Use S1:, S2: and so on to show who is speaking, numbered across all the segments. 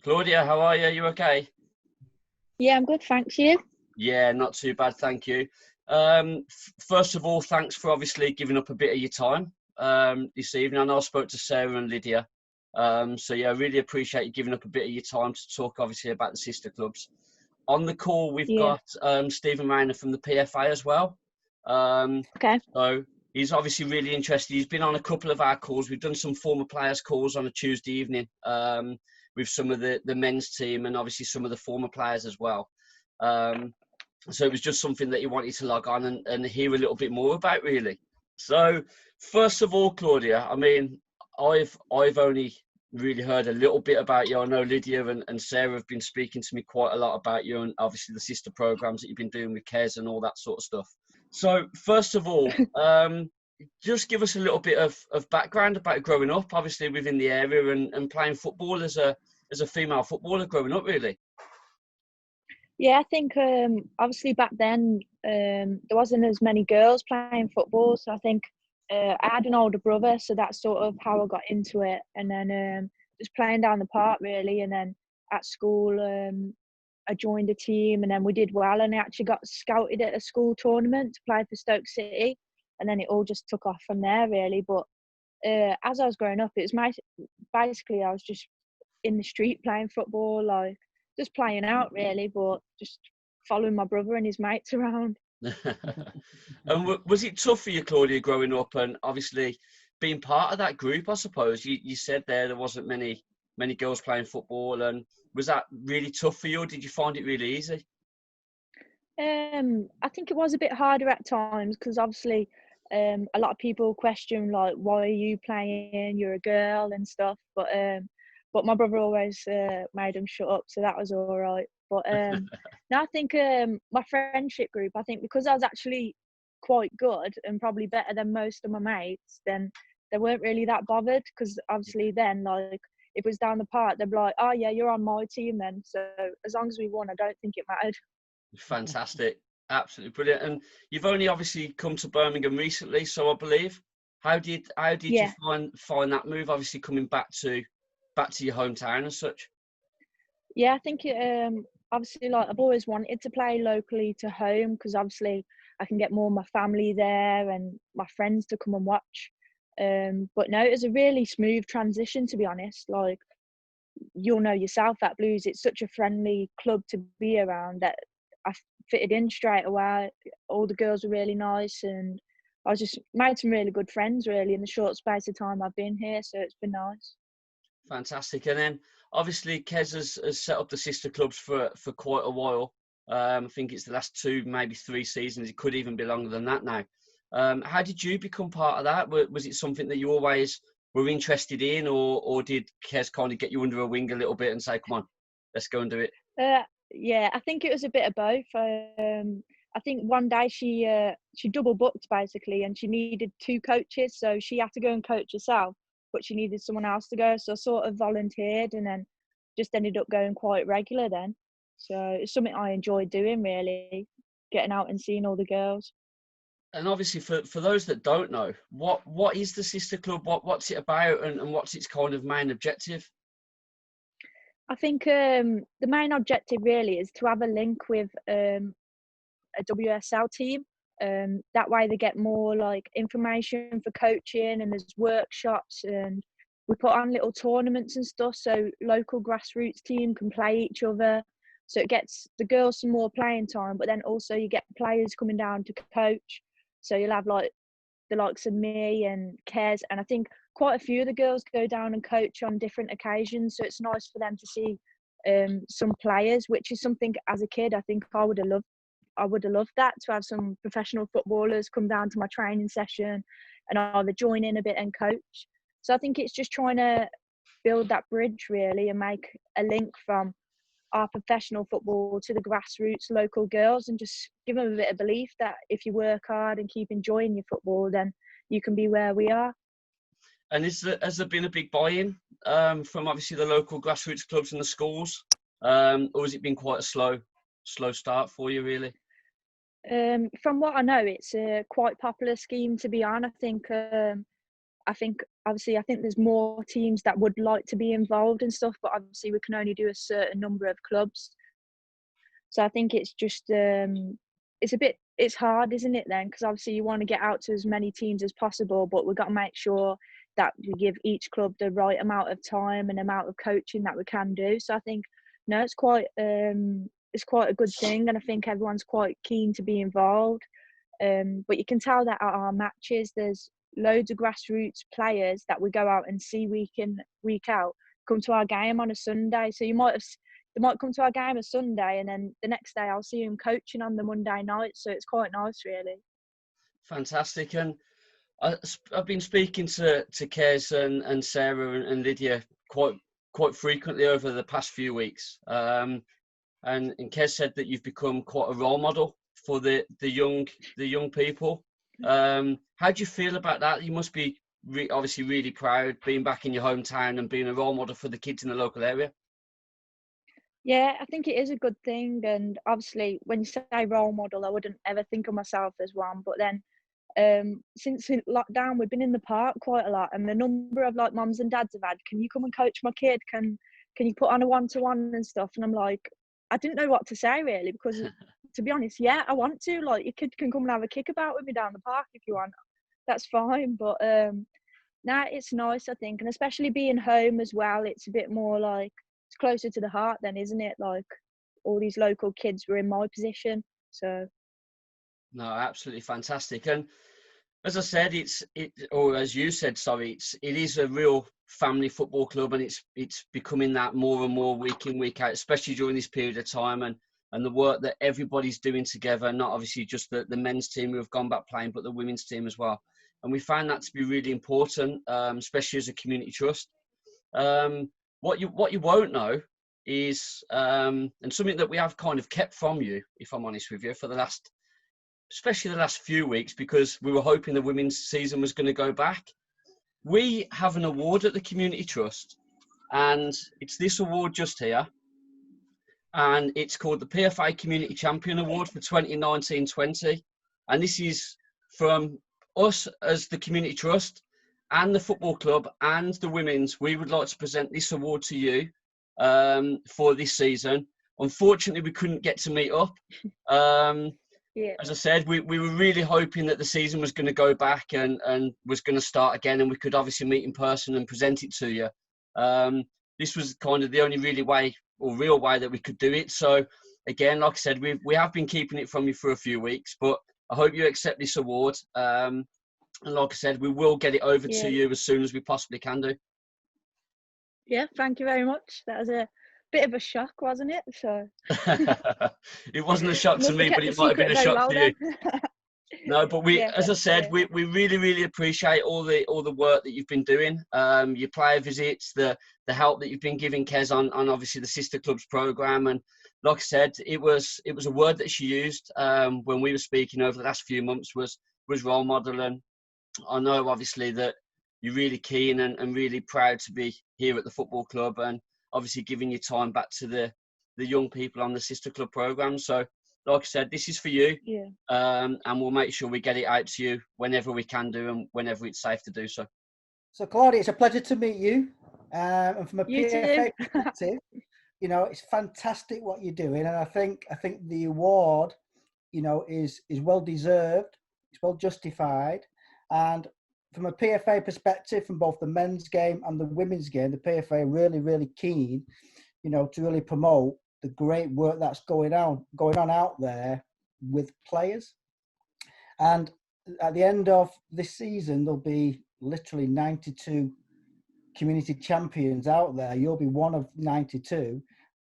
S1: Claudia, how are you? You okay?
S2: Yeah, I'm good, thanks. You?
S1: Yeah, not too bad, thank you. First of all, thanks for obviously giving up a bit of your time this evening. I know I spoke to Sarah and Lydia. So yeah, I really appreciate you giving up a bit of your time to talk obviously about the sister clubs. On the call, we've
S2: Yeah.
S1: got Stephen Rayner from the PFA as well.
S2: Okay.
S1: So he's obviously really interested. He's been on a couple of our calls. We've done some former players calls on a Tuesday evening with some of the men's team and obviously some of the former players as well. So it was just something that he wanted to log on and hear a little bit more about, really. So first of all, Claudia, I mean, I've only really heard a little bit about you. I know Lydia and Sarah have been speaking to me quite a lot about you and obviously the sister programs that you've been doing with Kes and all that sort of stuff. So first of all, just give us a little bit of background about growing up, obviously within the area and playing football as a female footballer growing up, really.
S2: Yeah, I think obviously back then there wasn't as many girls playing football, so I think I had an older brother, so that's sort of how I got into it. And then just playing down the park really, and then at school I joined a team, and then we did well, and I actually got scouted at a school tournament to play for Stoke City, and then it all just took off from there really. But as I was growing up, it was basically I was just in the street playing football, like just playing out really, but just following my brother and his mates around.
S1: And was it tough for you, Claudia, growing up and obviously being part of that group? I suppose you said there wasn't many girls playing football, and was that really tough for you, or did you find it really easy?
S2: I think it was a bit harder at times because obviously a lot of people question like, why are you playing, you're a girl and stuff, but my brother always made them shut up, so that was all right. But no, I think my friendship group, I think because I was actually quite good and probably better than most of my mates, then they weren't really that bothered, because obviously then, like, if it was down the park, they'd be like, oh yeah, you're on my team then, so as long as we won, I don't think it mattered.
S1: Fantastic, absolutely brilliant. And you've only obviously come to Birmingham recently, so I believe. How did you
S2: Yeah.
S1: find that move? Obviously coming back to your hometown and such.
S2: Yeah, I think obviously, like, I've always wanted to play locally to home, because obviously I can get more of my family there and my friends to come and watch. But no, it was a really smooth transition, to be honest. Like, you'll know yourself at Blues, it's such a friendly club to be around that I fitted in straight away. All the girls were really nice, and I was just made some really good friends really in the short space of time I've been here. So it's been nice.
S1: Fantastic. And then obviously Kes has set up the sister clubs for quite a while. I think it's the last 2, maybe 3 seasons. It could even be longer than that now. How did you become part of that? Was it something that you always were interested in, or did Kes kind of get you under a wing a little bit and say, come on, let's go and do it?
S2: Yeah, I think it was a bit of both. I think one day she double booked basically, and she needed 2 coaches, so she had to go and coach herself, but she needed someone else to go. So I sort of volunteered, and then just ended up going quite regular then. So it's something I enjoyed doing really, getting out and seeing all the girls.
S1: And obviously for those that don't know, what is the sister club? What's it about, and what's its kind of main objective?
S2: I think the main objective really is to have a link with a WSL team. That way they get more like information for coaching, and there's workshops, and we put on little tournaments and stuff, so local grassroots team can play each other. So it gets the girls some more playing time, but then also you get players coming down to coach. So you'll have like the likes of me and Kes, and I think quite a few of the girls go down and coach on different occasions. So it's nice for them to see some players, which is something as a kid I think I would have loved that, to have some professional footballers come down to my training session and either join in a bit and coach. So I think it's just trying to build that bridge really, and make a link from our professional football to the grassroots local girls, and just give them a bit of belief that if you work hard and keep enjoying your football, then you can be where we are.
S1: And has there been a big buy-in from obviously the local grassroots clubs and the schools, or has it been quite a slow start for you really?
S2: From what I know, it's a quite popular scheme to be on. I think I think there's more teams that would like to be involved and stuff, but obviously we can only do a certain number of clubs. So I think it's just it's hard, isn't it then? Because obviously you want to get out to as many teams as possible, but we've got to make sure that we give each club the right amount of time and amount of coaching that we can do. So I think no, it's quite a good thing, and I think everyone's quite keen to be involved. But you can tell that at our matches, there's loads of grassroots players that we go out and see week in, week out, come to our game on a Sunday. So they might come to our game a Sunday, and then the next day I'll see them coaching on the Monday night. So it's quite nice, really.
S1: Fantastic. And I've been speaking to Kez and Sarah and Lydia quite frequently over the past few weeks. And Kez said that you've become quite a role model for the young people. How do you feel about that? You must be obviously really proud being back in your hometown and being a role model for the kids in the local area.
S2: Yeah, I think it is a good thing, and obviously when you say role model, I wouldn't ever think of myself as one, but then since lockdown we've been in the park quite a lot, and the number of like mums and dads have had, can you come and coach my kid, can you put on a one-to-one and stuff, and I'm like, I didn't know what to say really, because to be honest, yeah, I want to, like, your kid can come and have a kickabout with me down the park if you want, that's fine. But nah, it's nice, I think, and especially being home as well, it's a bit more like, it's closer to the heart then, isn't it? Like, all these local kids were in my position, so.
S1: No, absolutely fantastic. And as I said, or as you said, sorry, it is a real family football club, and it's becoming that more and more week in, week out, especially during this period of time, and the work that everybody's doing together, not obviously just the men's team who have gone back playing, but the women's team as well. And we found that to be really important, especially as a community trust. What you won't know is, and something that we have kind of kept from you, if I'm honest with you, for especially the last few weeks, because we were hoping the women's season was going to go back. We have an award at the Community Trust, and it's this award just here, and it's called the PFA Community Champion Award for 2019-20, and this is from us as the Community Trust and the football club and the women's. We would like to present this award to you for this season. Unfortunately, we couldn't get to meet up.
S2: Yeah.
S1: As I said, we were really hoping that the season was going to go back and was going to start again, and we could obviously meet in person and present it to you. This was kind of the only real way that we could do it. So again, like I said, we have been keeping it from you for a few weeks, but I hope you accept this award. And like I said, we will get it over to you as soon as we possibly can do.
S2: Yeah, thank you very much. That was a bit of a shock, wasn't it? So
S1: it wasn't a shock to me, but it might have been a shock to you. No, but as I said, we really, really appreciate all the work that you've been doing. Your player visits, the help that you've been giving Kez on obviously the Sister Clubs program, and like I said, it was a word that she used when we were speaking over the last few months was role model, and I know obviously that you're really keen and really proud to be here at the football club, and obviously giving your time back to the young people on the Sister Club program. So like I said, this is for you, and we'll make sure we get it out to you whenever we can do and whenever it's safe to do so.
S3: So Claudia, it's a pleasure to meet you, and from a PFA perspective, it's fantastic what you're doing, and I think the award, is well deserved, it's well justified, and from a PFA perspective, from both the men's game and the women's game, the PFA are really, really keen, to really promote the great work that's going on out there with players. And at the end of this season, there'll be literally 92 community champions out there. You'll be one of 92.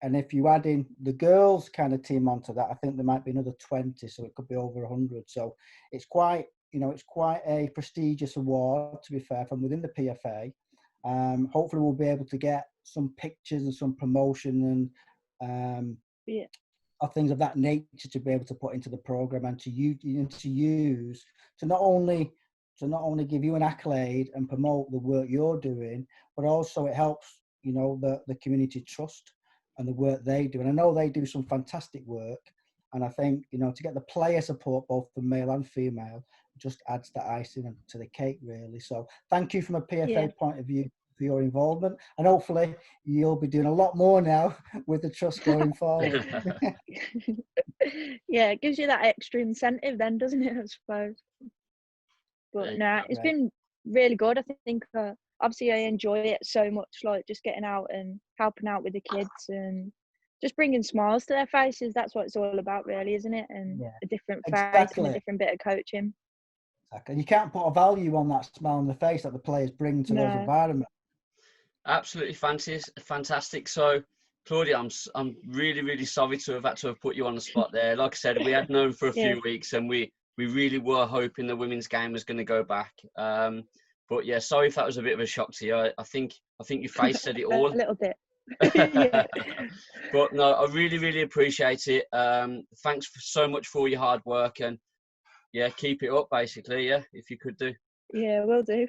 S3: And if you add in the girls kind of team onto that, I think there might be another 20. So it could be over 100. So it's quite a prestigious award, to be fair, from within the PFA. Hopefully we'll be able to get some pictures and some promotion and things of that nature to be able to put into the program and to use to not only give you an accolade and promote the work you're doing, but also it helps the community trust and the work they do. And I know they do some fantastic work. And I think to get the player support, both the male and female, just adds the icing to the cake, really. So thank you from a PFA
S2: Yeah.
S3: point of view for your involvement, and hopefully you'll be doing a lot more now with the trust going forward.
S2: Yeah, it gives you that extra incentive then, doesn't it, I suppose. But no, it's been really good. I think obviously I enjoy it so much, like just getting out and helping out with the kids and just bringing smiles to their faces. That's what it's all about, really, isn't it? And a different face and a different bit of coaching.
S3: Exactly. And you can't put a value on that smile on the face that the players bring to those environments.
S1: Absolutely fantastic. So, Claudia, I'm really, really sorry to have put you on the spot there. Like I said, we had known for a few weeks, and we really were hoping the women's game was going to go back. But yeah, sorry if that was a bit of a shock to you. I think your face said it all.
S2: A little bit.
S1: But no, I really, really appreciate it. Thanks so much for all your hard work, and yeah, keep it up, basically. Yeah, if you could do.
S2: Yeah, will do.